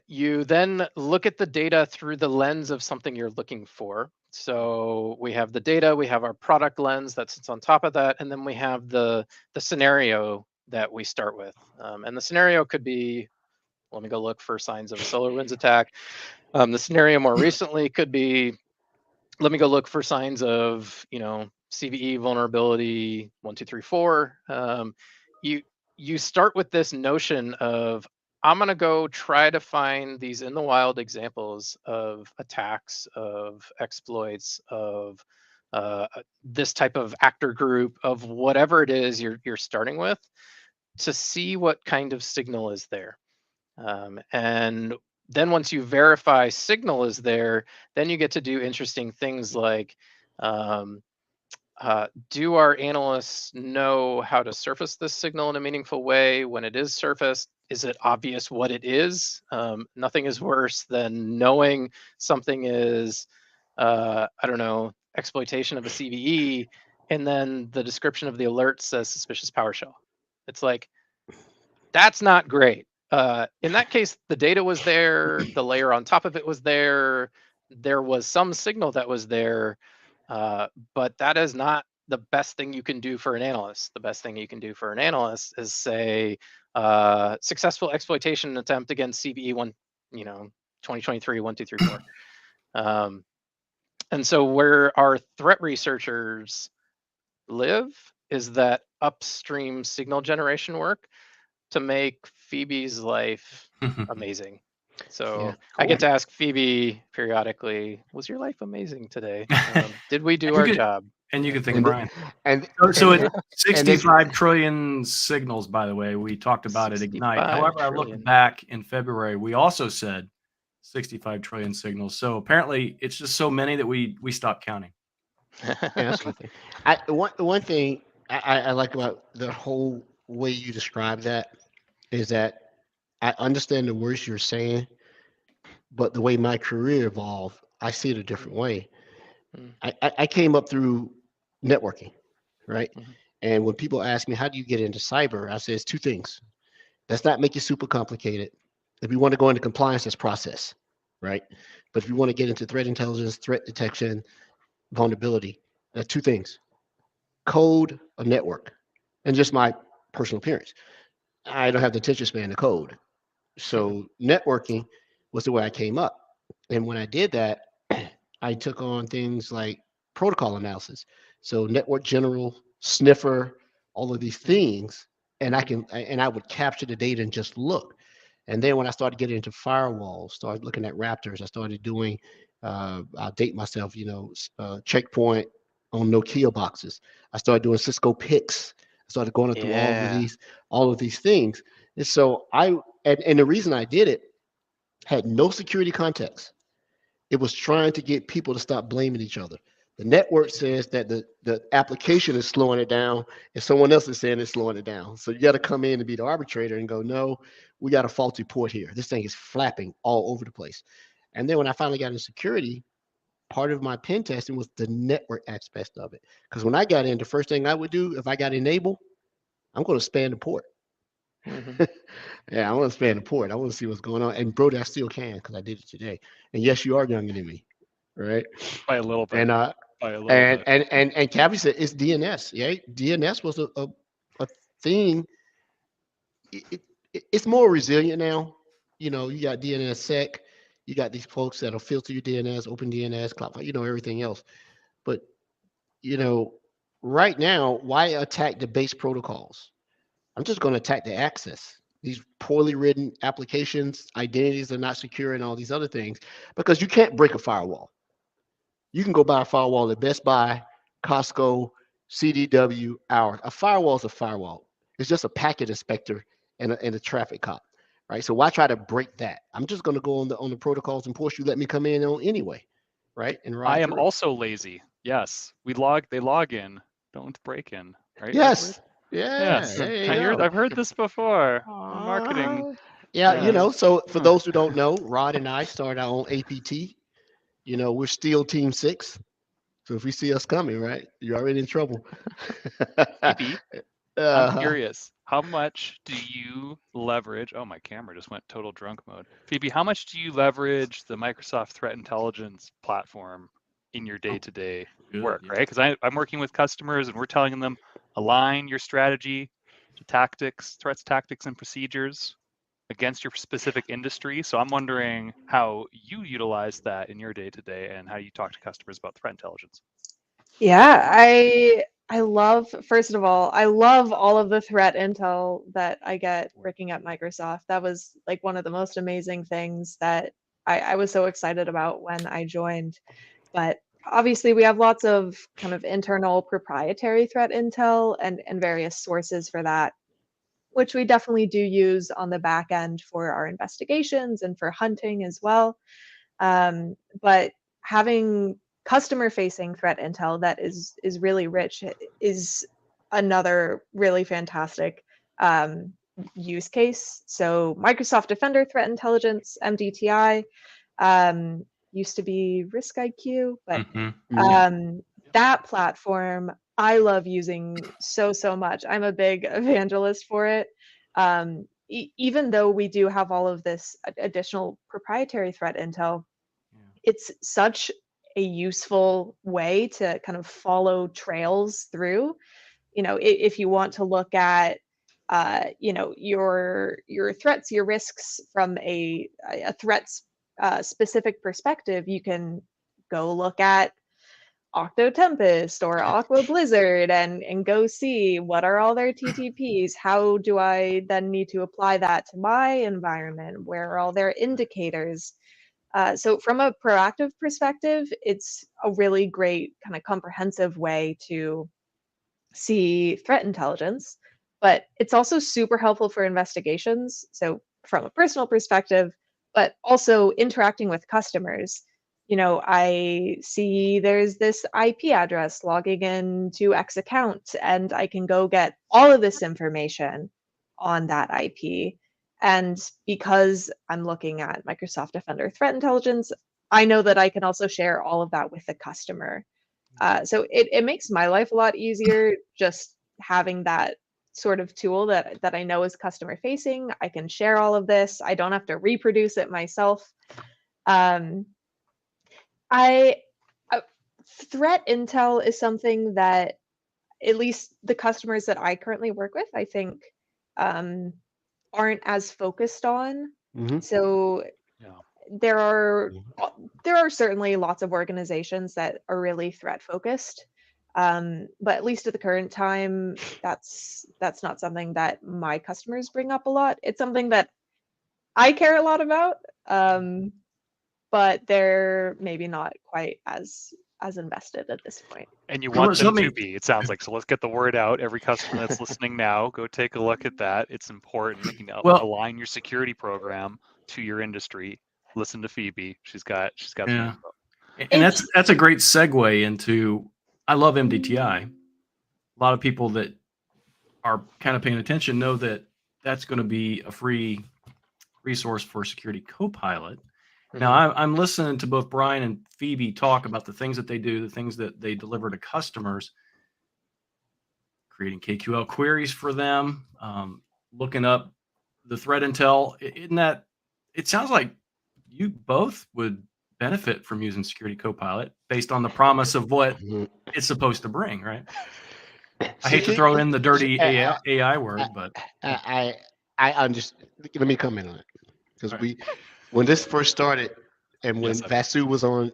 You then look at the data through the lens of something you're looking for. So we have the data, we have our product lens that sits on top of that, and then we have the scenario that we start with. And the scenario could be, let me go look for signs of a SolarWinds attack. The scenario more recently could be, let me go look for signs of, CVE vulnerability 1, 2, 3, 4. You start with this notion of, I'm going to go try to find these in the wild examples of attacks, of exploits, of this type of actor group, of whatever it is you're starting with, to see what kind of signal is there. And then once you verify signal is there, then you get to do interesting things like, um, do our analysts know how to surface this signal in a meaningful way? When it is surfaced, is it obvious what it is? Nothing is worse than knowing something is, I don't know, exploitation of a CVE, and then the description of the alert says suspicious PowerShell. It's like, that's not great. In that case, the data was there, the layer on top of it was there was some signal that was there, but that is not the best thing you can do for an analyst. The best thing you can do for an analyst is say, successful exploitation attempt against CVE 2023 1, 2, 3, 4. And so where our threat researchers live is that upstream signal generation work to make Phoebe's life amazing. So Yeah, I get cool. to ask Phoebe periodically, was your life amazing today? Did we do You our could- job? And you can think And Brian. and So and, it's and they 65 trillion signals, by the way. We talked about it Ignite. 65 However, I trillion. looked back in February, we also said 65 trillion signals. So apparently it's just so many that we stopped counting. yeah, that's a good thing. One thing I like about the whole way you describe that is that I understand the words you're saying, but the way my career evolved, I see it a different way. Mm. I came up through networking. right? Mhm. And when people ask me, how do you get into cyber? I say it's two things. Let's not make it super complicated. If we want to go into compliance, that's process, right? But if you want to get into threat intelligence, threat detection, vulnerability, that's two things: code or network. And just my personal appearance, I don't have the attention span to code. So networking was the way I came up. And when I did that, I took on things like protocol analysis. So network general, sniffer, all of these things, and I would capture the data and just look. And then when I started getting into firewalls, started looking at Raptors, I started doing, I'll date myself, checkpoint on Nokia boxes. I started doing Cisco picks. I started going through Yeah. all of these things. And so and the reason I did it had no security context. It was trying to get people to stop blaming each other. The network says that the application is slowing it down, and someone else is saying it's slowing it down. So you got to come in and be the arbitrator and go, no, we got a faulty port here. This thing is flapping all over the place. And then when I finally got into security, part of my pen testing was the network aspect of it. Because when I got in, the first thing I would do if I got enabled, I'm going to span the port. Mhm. Yeah, I want to span the port. I want to see what's going on. And Brody, I still can because I did it today. And yes, you are younger than me, right? By a little bit. And By a little and bit. and and Kathy said it's DNS. Yeah, DNS was a thing. It's more resilient now. You got DNS sec. You got these folks that'll filter your DNS, open DNS, cloud, everything else. But you know, right now, why attack the base protocols? I'm just going to attack the access. These poorly written applications, identities are not secure, and all these other things, because you can't break a firewall. You can go buy a firewall at Best Buy, Costco, CDW, hours. A firewall is a firewall. It's just a packet inspector and a traffic cop, right? So why try to break that? I'm just going to go on the protocols and ports you let me come in on anyway, right? And I ride am through. also lazy. Yes. They log in. Don't break in. Right, Edward? Yes. Yeah. Yes. There you go. I've heard this before. Marketing. Yeah. Mhm. So for Huh. those who don't know, Rod and I started our own APT. We're still Team Six. So if you see us coming, right, you're already in trouble. Phoebe, I'm uh, curious. How much do you leverage? Oh, my camera just went total drunk mode. Phoebe, how much do you leverage the Microsoft Threat Intelligence platform in your Oh, day-to-day good. work, Yeah. right? Because I'm working with customers and we're telling them align your strategy to tactics, threats, tactics, and procedures against your specific industry. So I'm wondering how you utilize that in your day-to-day and how you talk to customers about threat intelligence. Yeah, I love, first of all, I love all of the threat intel that I get working at Microsoft. That was like one of the most amazing things that I was so excited about when I joined. But obviously, we have lots of kind of internal proprietary threat intel and various sources for that, which we definitely do use on the back end for our investigations and for hunting as well. But having customer facing threat intel that is really rich is another really fantastic um, use case. So Microsoft Defender Threat Intelligence, MDTI, used to be Risk IQ, but Mm-hmm. Yeah. um, that platform I love using so much. I'm a big evangelist for it. Even though we do have all of this additional proprietary threat intel, it's such a useful way to kind of follow trails through. If you want to look at your threats, your risks from a threats specific perspective, you can go look at Octo Tempest or Aqua Blizzard and go see what are all their TTPs. How do I then need to apply that to my environment? Where are all their indicators? So from a proactive perspective, it's a really great kind of comprehensive way to see threat intelligence, but it's also super helpful for investigations. So from a personal perspective, but also interacting with customers. I see there's this IP address logging into X account, and I can go get all of this information on that IP. And because I'm looking at Microsoft Defender Threat Intelligence, I know that I can also share all of that with the customer. So it makes my life a lot easier just having that sort of tool that I know is customer facing. I can share all of this. I don't have to reproduce it myself. Um, I threat intel is something that at least the customers that I currently work with, I think, um, aren't as focused on. Mhm. So Yeah. there are Mhm. there are certainly lots of organizations that are really threat focused, but at least at the current time, that's not something that my customers bring up a lot. It's something that I care a lot about, but they're maybe not quite as invested at this point. And you Well, want them let to me. be, it sounds like. So let's get the word out. Every customer that's listening now, go take a look at that. It's important. Well, Align your security program to your industry. Listen to Phoebe. She's got some yeah, info. and It's that's a great segue into. I love MDTI. A lot of people that are kind of paying attention know that that's going to be a free resource for Security Copilot. Now, I'm listening to both Brian and Phoebe talk about the things that they do, the things that they deliver to customers, creating KQL queries for them, looking up the threat intel. In that, it sounds like you both would benefit from using Security Copilot based on the promise of what Mhm. it's supposed to bring, right? I hate to See, throw in the dirty I, AI I, word, but I understand. Let me comment on it because all right. when this first started, and Yes, when I Vasu was on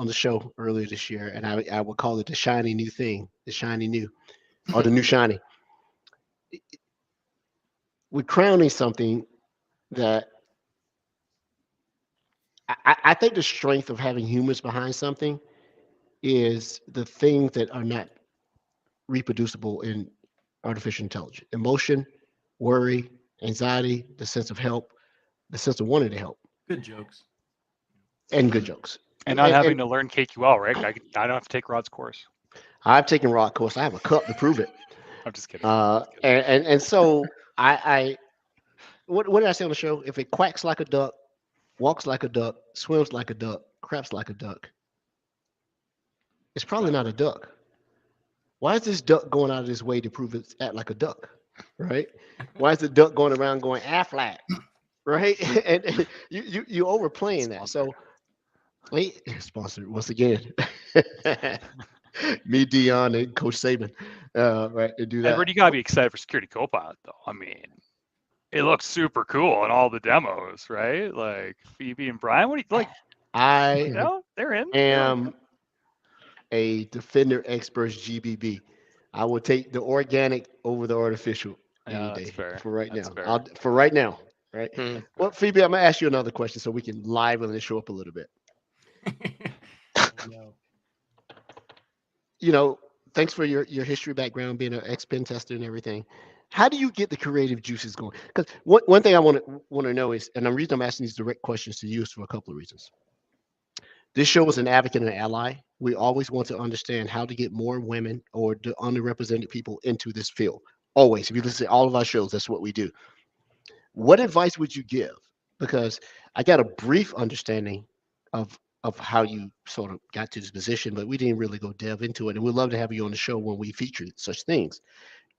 the show earlier this year, and I would call it the shiny new thing, the shiny new, or the new shiny. We're crowning something that I think the strength of having humans behind something is the things that are not reproducible in artificial intelligence: emotion, worry, anxiety, the sense of help, the sense of wanting to help, good jokes. and good jokes. And And, not and, having and to learn KQL, right? I don't have to take Rod's course. I've taken rock course. I have a cup to prove it. I'm just kidding. I'm just kidding. And so I what did I say on the show? If it quacks like a duck, walks like a duck, swims like a duck, craps like a duck, it's probably not a duck. Why is this duck going out of this way to prove it's act like a duck? Right? Why is the duck going around going flat? Right? And you overplaying that. Sponsored. So wait, sponsored once again. Me, Dion, and Coach Saban, right, to do that. Edward, you gotta be excited for Security Copilot, though. I mean, it looks super cool in all the demos, right? Like Phoebe and Brian. What do you like? I They're in. They're on board. am a Defender Experts GBB. I will take the organic over the artificial any Yeah, that's day fair. for right That's now. fair. For right now, right? Hmm. Well, Phoebe, I'm gonna ask you another question so we can liven this show up a little bit. Oh, no. You know, thanks for your history background, being an ex-pen tester and everything. How do you get the creative juices going? Because one thing I want to know is, and the reason I'm asking these direct questions to you is for a couple of reasons. This show is an advocate and an ally. We always want to understand how to get more women or the underrepresented people into this field. Always, if you listen to all of our shows, that's what we do. What advice would you give? Because I got a brief understanding of how you sort of got to this position, but we didn't really go delve into it. And we'd love to have you on the show when we feature such things.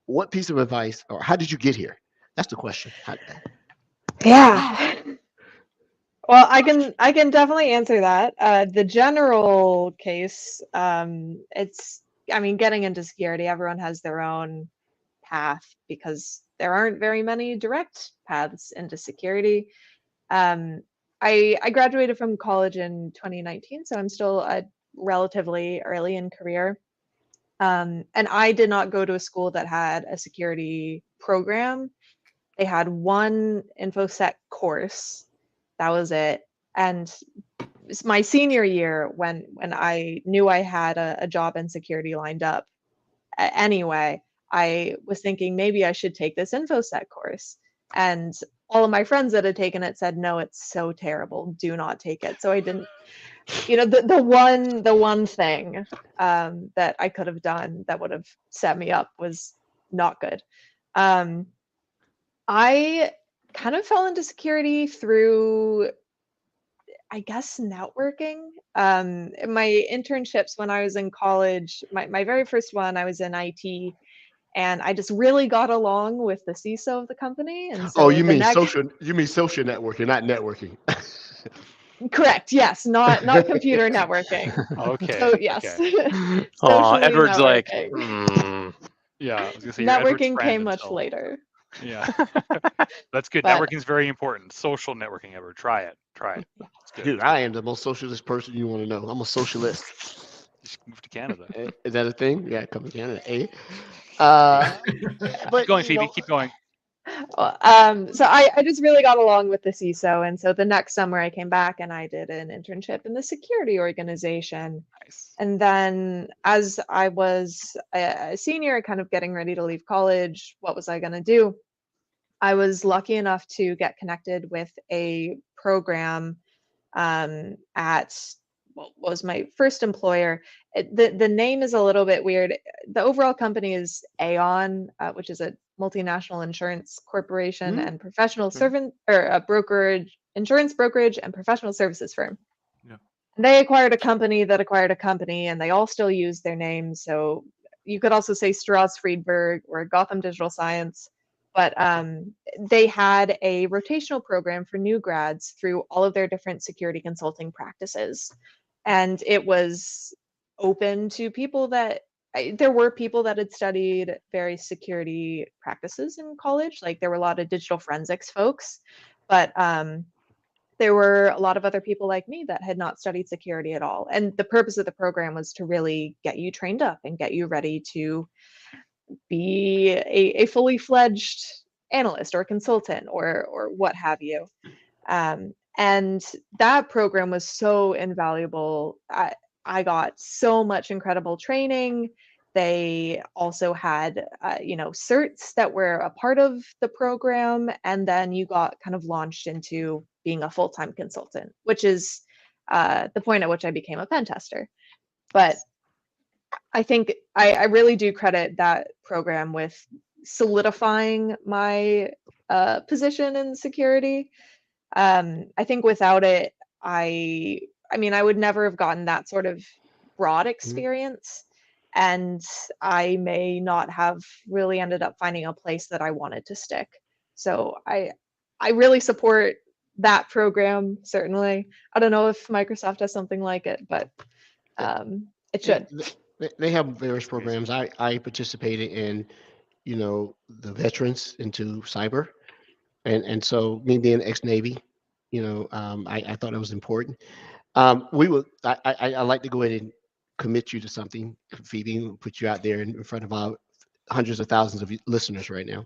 What piece of advice, or how did you get here? That's the question. Yeah. Well, I can definitely answer that. The general case, it's I mean, getting into security, everyone has their own path because there aren't very many direct paths into security. Um, I graduated from college in 2019, so I'm still relatively early in career. And I did not go to a school that had a security program. They had one infosec course. That was it. And it's my senior year when I knew I had a job in security lined up. Anyway, I was thinking maybe I should take this infosec course. And all of my friends that had taken it said, no, it's so terrible. Do not take it. So I didn't, the one thing that I could have done that would have set me up was not good. Um, I kind of fell into security through I guess networking. My internships when I was in college, my very first one, I was in IT, and I just really got along with the CISO of the company. And Oh, so you the mean next, social? You mean social networking, not networking. correct, yes, not computer networking. Okay. So yes, Okay. Aw, socially Edward's like, networking. Yeah, I was gonna say you're Edward's Networking friend came much until. later, Yeah, that's good. but Networking is very important. Social networking, Edward. Try it. Try it. It's good. Dude, It's I good. am the most socialist person you want to know. I'm a socialist. Just move to Canada. Is that a thing? Yeah, come to Canada. Eh? Keep But going, Phoebe. Keep going. well, so I just really got along with the CISO, and so the next summer I came back and I did an internship in the security organization. Nice. And then as I was a senior, kind of getting ready to leave college, what was I going to do? I was lucky enough to get connected with a program at what was my first employer. The name is a little bit weird. The overall company is Aon, which is a multinational insurance corporation Hmm? and professional servant or a brokerage, insurance brokerage and professional services firm. Yeah. They acquired a company that acquired a company, and they all still use their names. So you could also say Strauss Friedberg or Gotham Digital Science. But they had a rotational program for new grads through all of their different security consulting practices. And it was open to people that there were people that had studied various security practices in college. Like there were a lot of digital forensics folks, but there were a lot of other people like me that had not studied security at all. And the purpose of the program was to really get you trained up and get you ready to be a fully fledged analyst or consultant or what have you. And that program was so invaluable. I got so much incredible training. They also had, certs that were a part of the program, and then you got kind of launched into being a full-time consultant, which is the point at which I became a pen tester. But I think I really do credit that program with solidifying my position in security. I think without it, I mean, I would never have gotten that sort of broad experience, and I may not have really ended up finding a place that I wanted to stick. So I really support that program, certainly. I don't know if Microsoft has something like it, but it They, should. they have various It's amazing. programs. I participated in, the veterans into cyber, and so me being ex-Navy, I thought it was important. We would. I like to go ahead and commit you to something, Phoebe, and put you out there in front of our hundreds of thousands of listeners right now.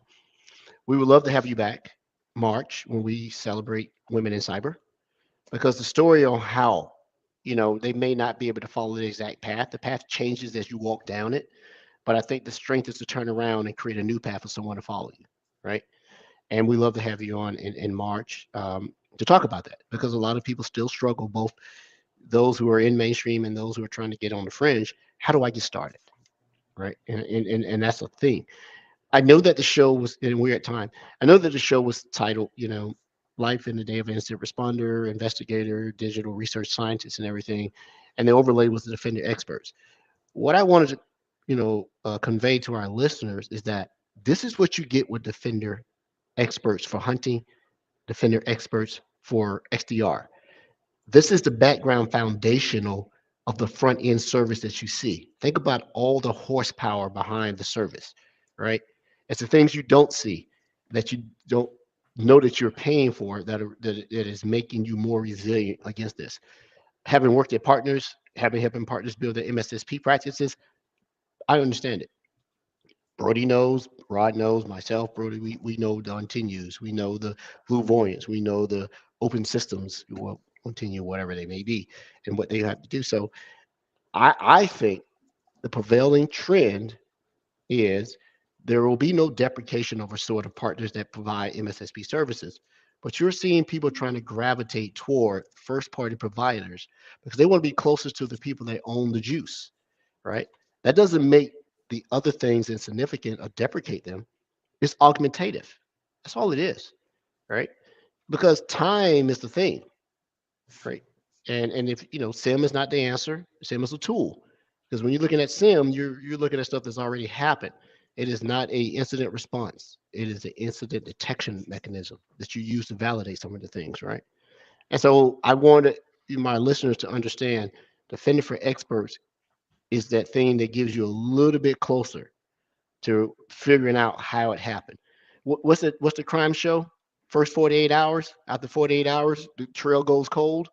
We would love to have you back March when we celebrate women in cyber, because the story on how, they may not be able to follow the exact path. The path changes as you walk down it, but I think the strength is to turn around and create a new path for someone to follow you, right? And we love to have you on in March, to talk about that, because a lot of people still struggle, both those who are in mainstream and those who are trying to get on the fringe. How do I get started, right? And that's the thing. I know that the show was, and we're at time. I know that the show was titled, Life in the Day of Incident Responder, Investigator, Digital Research Scientist, and everything. And the overlay was the Defender Experts. What I wanted to, convey to our listeners is that this is what you get with Defender Experts for hunting, Defender Experts for XDR. This is the background foundational of the front end service that you see. Think about all the horsepower behind the service, right? It's the things you don't see, that you don't know that you're paying for, that is making you more resilient against this. Having worked at partners, having helping partners build their MSSP practices, I understand it. Brody knows, Rod knows, myself, Brody, we know the continues, we know the blue voyants, we know the open systems, will continue, whatever they may be, and what they have to do. So I think the prevailing trend is there will be no deprecation of sort of partners that provide MSSP services, but you're seeing people trying to gravitate toward first party providers because they want to be closest to the people that own the juice, right? That doesn't make the other things insignificant or deprecate them. It's augmentative. That's all it is, right? Because time is the thing, right? And if SIM is not the answer, SIM is a tool. Because when you're looking at SIM, you're looking at stuff that's already happened. It is not a incident response. It is an incident detection mechanism that you use to validate some of the things, right? And so I wanted my listeners to understand Defender for Experts is that thing that gives you a little bit closer to figuring out how it happened. What's the crime show? First 48 hours. After 48 hours, the trail goes cold,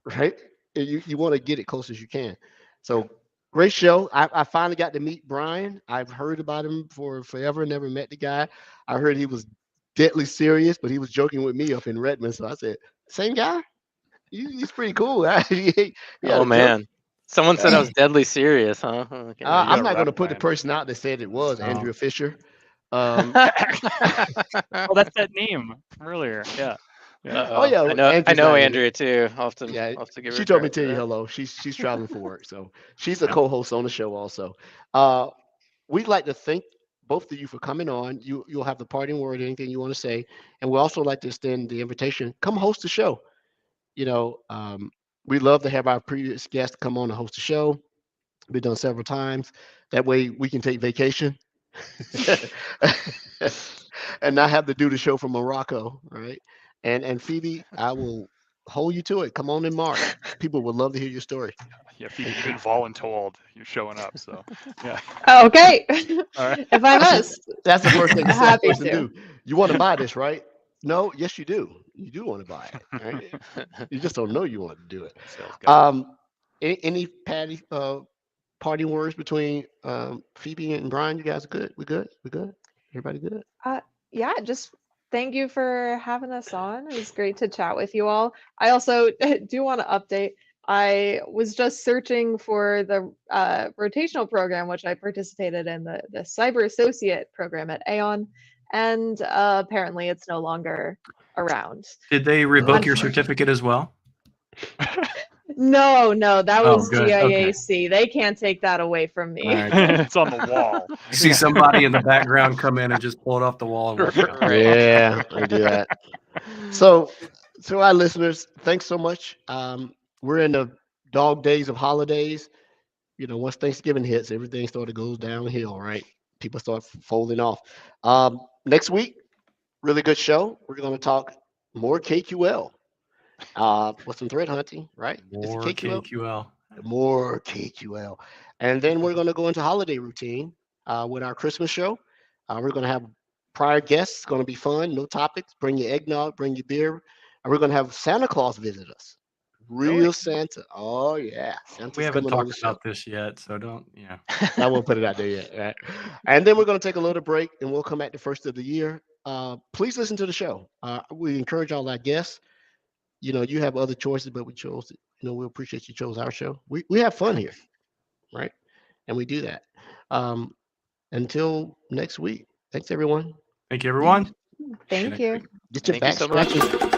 right? And you want to get it close as you can. So great show. I finally got to meet Brian. I've heard about him for forever, never met the guy. I heard he was deadly serious, but he was joking with me up in Redmond. So I said, same guy? He's pretty cool. He had Oh a joke. man, someone said I was deadly serious, huh? Okay. I'm not rep, going to put the man. person out that said it was No. Andrea Fisher. Um, Oh, that's that name from earlier. Yeah. Oh yeah, I know Andrea's not in it. Andrea too. I'll have to give her She a told me credit to tell for you that. hello. She's traveling for work, so she's a Yeah. co-host on the show also. Uh, we'd like to thank both of you for coming on. You'll have the parting word, anything you want to say, and we also like to extend the invitation. Come host the show. We love to have our previous guests come on and host the show. We've done several times. That way we can take vacation and not have to do the show from Morocco, right? And Phoebe, I will hold you to it. Come on in March. People would love to hear your story. Yeah, Phoebe, you've been voluntold. You're showing up, so yeah. Okay. All right. If I must. That's the first thing a Happy salesperson to. do. You want to buy this, right? No, yes, you do. You do want to buy it, right? You just don't know you want to do it. Sales guy. Any parting words between Phoebe and Brian? You guys are good? We good? We good? Everybody good? Yeah, just thank you for having us on. It was great to chat with you all. I also do want to update. I was just searching for the rotational program, which I participated in, the Cyber Associate program at Aon, and apparently it's no longer around. Did they revoke your Unfortunate. certificate as well? No, that Oh, was good. Okay. GIAC. They can't take that away from me. All right. It's on the wall. You see somebody in the background come in and just pull it off the wall and walk out. Right. Yeah, I do that. So, to our listeners, thanks so much. We're in the dog days of holidays. Once Thanksgiving hits, everything sort of goes downhill, right? People start folding off. Next week, really good show. We're going to talk more KQL with some threat hunting, right? Is it More KQL. More KQL. And then we're going to go into holiday routine with our Christmas show. We're going to have prior guests. It's going to be fun. No topics. Bring your eggnog, bring your beer. And we're going to have Santa Claus visit us. Real Really? Santa. Oh, yeah. Santa's We haven't coming on the talked show. about this yet, so don't. Yeah. I won't put it out there yet. Right? And then we're going to take a little break and we'll come back the first of the year. Please listen to the show. We encourage all our guests. You have other choices, but we chose it. We appreciate you chose our show. We have fun here, right? And we do that. Until next week. Thanks, everyone. Thank you, everyone. Thank you. Get your Thank you back so much. scratching.